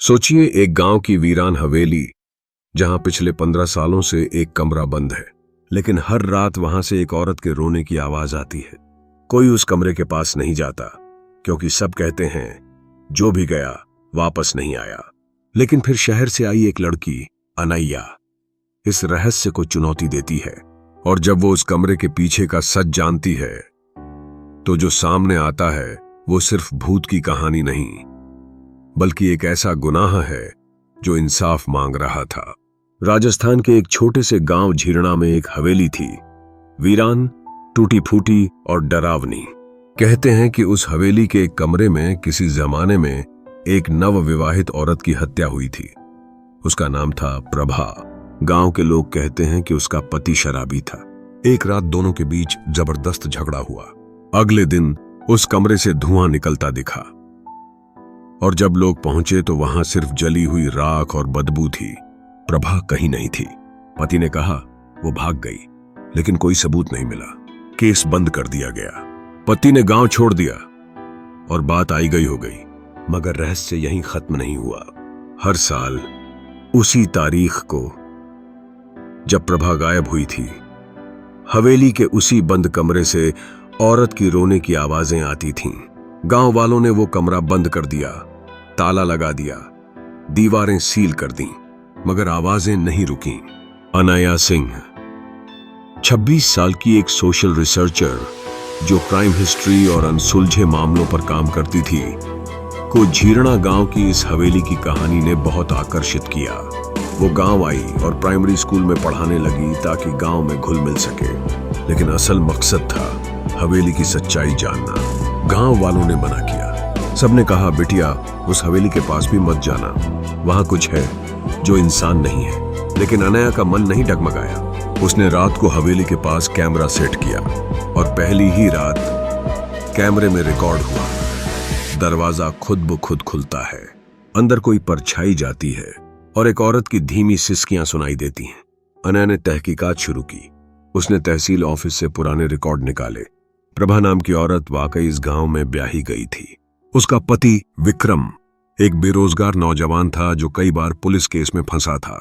सोचिए एक गांव की वीरान हवेली जहां पिछले 15 सालों से एक कमरा बंद है, लेकिन हर रात वहां से एक औरत के रोने की आवाज आती है। कोई उस कमरे के पास नहीं जाता क्योंकि सब कहते हैं जो भी गया वापस नहीं आया। लेकिन फिर शहर से आई एक लड़की अनैया इस रहस्य को चुनौती देती है, और जब वो उस कमरे के पीछे का सच जानती है तो जो सामने आता है वो सिर्फ भूत की कहानी नहीं बल्कि एक ऐसा गुनाह है जो इंसाफ मांग रहा था। राजस्थान के एक छोटे से गांव झीरना में एक हवेली थी, वीरान, टूटी फूटी और डरावनी। कहते हैं कि उस हवेली के एक कमरे में किसी जमाने में एक नवविवाहित औरत की हत्या हुई थी। उसका नाम था प्रभा। गांव के लोग कहते हैं कि उसका पति शराबी था। एक रात दोनों के बीच जबरदस्त झगड़ा हुआ। अगले दिन उस कमरे से धुआं निकलता दिखा, और जब लोग पहुंचे तो वहां सिर्फ जली हुई राख और बदबू थी। प्रभा कहीं नहीं थी। पति ने कहा वो भाग गई, लेकिन कोई सबूत नहीं मिला। केस बंद कर दिया गया। पति ने गांव छोड़ दिया और बात आई गई हो गई। मगर रहस्य यहीं खत्म नहीं हुआ। हर साल उसी तारीख को जब प्रभा गायब हुई थी, हवेली के उसी बंद कमरे से औरत की रोने की आवाजें आती थीं। गांव वालों ने वो कमरा बंद कर दिया, ताला लगा दिया, दीवारें सील कर दी, मगर आवाजें नहीं रुकीं। अनैया सिंह 26 साल की एक सोशल रिसर्चर जो क्राइम हिस्ट्री और अनसुलझे मामलों पर काम करती थी, को झीरना गांव की इस हवेली की कहानी ने बहुत आकर्षित किया। वो गांव आई और प्राइमरी स्कूल में पढ़ाने लगी ताकि गांव में घुल मिल सके। लेकिन असल मकसद था हवेली की सच्चाई जानना। गांव वालों ने मना किया। सबने कहा बिटिया उस हवेली के पास भी मत जाना, वहां कुछ है जो इंसान नहीं है। लेकिन अनैया का मन नहीं डगमगाया। उसने रात को हवेली के पास कैमरा सेट किया, और पहली ही रात कैमरे में रिकॉर्ड हुआ। दरवाजा खुद ब खुद खुलता है, अंदर कोई परछाई जाती है और एक औरत की धीमी सिसकियां सुनाई देती हैं। अनैया ने तहकीकात शुरू की। उसने तहसील ऑफिस से पुराने रिकॉर्ड निकाले। प्रभा नाम की औरत वाकई इस गांव में ब्याही गई थी। उसका पति विक्रम एक बेरोजगार नौजवान था जो कई बार पुलिस केस में फंसा था।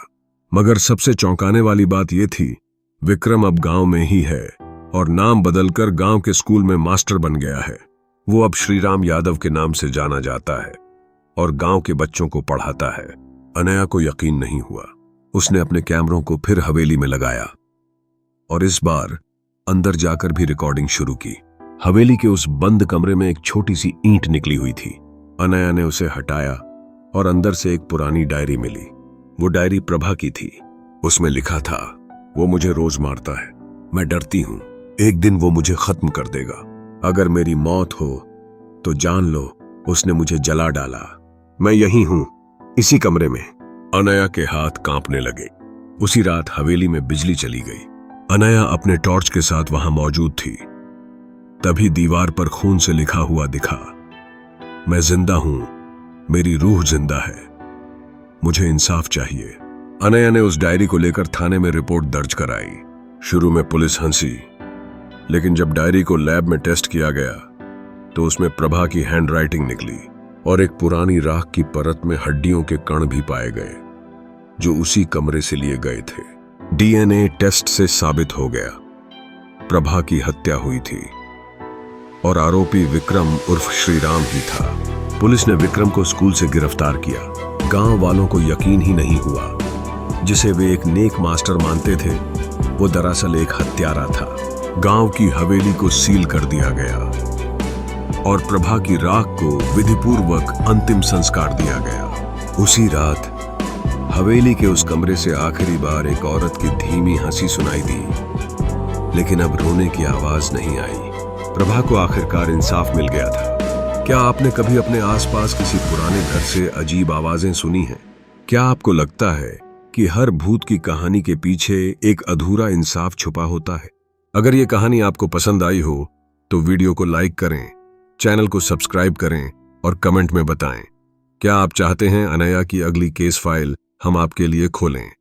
मगर सबसे चौंकाने वाली बात यह थी, विक्रम अब गांव में ही है और नाम बदलकर गांव के स्कूल में मास्टर बन गया है। वो अब श्रीराम यादव के नाम से जाना जाता है और गांव के बच्चों को पढ़ाता है। अनैया को यकीन नहीं हुआ। उसने अपने कैमरों को फिर हवेली में लगाया और इस बार अंदर जाकर भी रिकॉर्डिंग शुरू की। हवेली के उस बंद कमरे में एक छोटी सी ईंट निकली हुई थी। अनैया ने उसे हटाया और अंदर से एक पुरानी डायरी मिली। वो डायरी प्रभा की थी। उसमें लिखा था, वो मुझे रोज मारता है, मैं डरती हूं एक दिन वो मुझे खत्म कर देगा। अगर मेरी मौत हो तो जान लो उसने मुझे जला डाला। मैं यही हूं, इसी कमरे में। अनैया के हाथ कांपने लगे। उसी रात हवेली में बिजली चली गई। अनैया अपने टॉर्च के साथ वहां मौजूद थी। तभी दीवार पर खून से लिखा हुआ दिखा, मैं जिंदा हूं, मेरी रूह जिंदा है, मुझे इंसाफ चाहिए। अनैया ने उस डायरी को लेकर थाने में रिपोर्ट दर्ज कराई। शुरू में पुलिस हंसी, लेकिन जब डायरी को लैब में टेस्ट किया गया तो उसमें प्रभा की हैंडराइटिंग निकली और एक पुरानी राख की परत में हड्डियों के कण भी पाए गए जो उसी कमरे से लिए गए थे। डीएनए टेस्ट से साबित हो गया प्रभा की हत्या हुई थी और आरोपी विक्रम उर्फ श्रीराम ही था। पुलिस ने विक्रम को स्कूल से गिरफ्तार किया। गांव वालों को यकीन ही नहीं हुआ। जिसे वे एक नेक मास्टर मानते थे, वो दरअसल एक हत्यारा था। गांव की हवेली को सील कर दिया गया और प्रभा की राख को विधिपूर्वक अंतिम संस्कार दिया गया। उसी रात हवेली के उस कमरे से आखिरी बार एक औरत की धीमी हंसी सुनाई दी, लेकिन अब रोने की आवाज नहीं आई। प्रभा को आखिरकार इंसाफ मिल गया था। क्या आपने कभी अपने आसपास किसी पुराने घर से अजीब आवाजें सुनी हैं? क्या आपको लगता है कि हर भूत की कहानी के पीछे एक अधूरा इंसाफ छुपा होता है? अगर ये कहानी आपको पसंद आई हो तो वीडियो को लाइक करें, चैनल को सब्सक्राइब करें और कमेंट में बताएं। क्या आप चाहते हैं अनैया की अगली केस फाइल हम आपके लिए खोलें?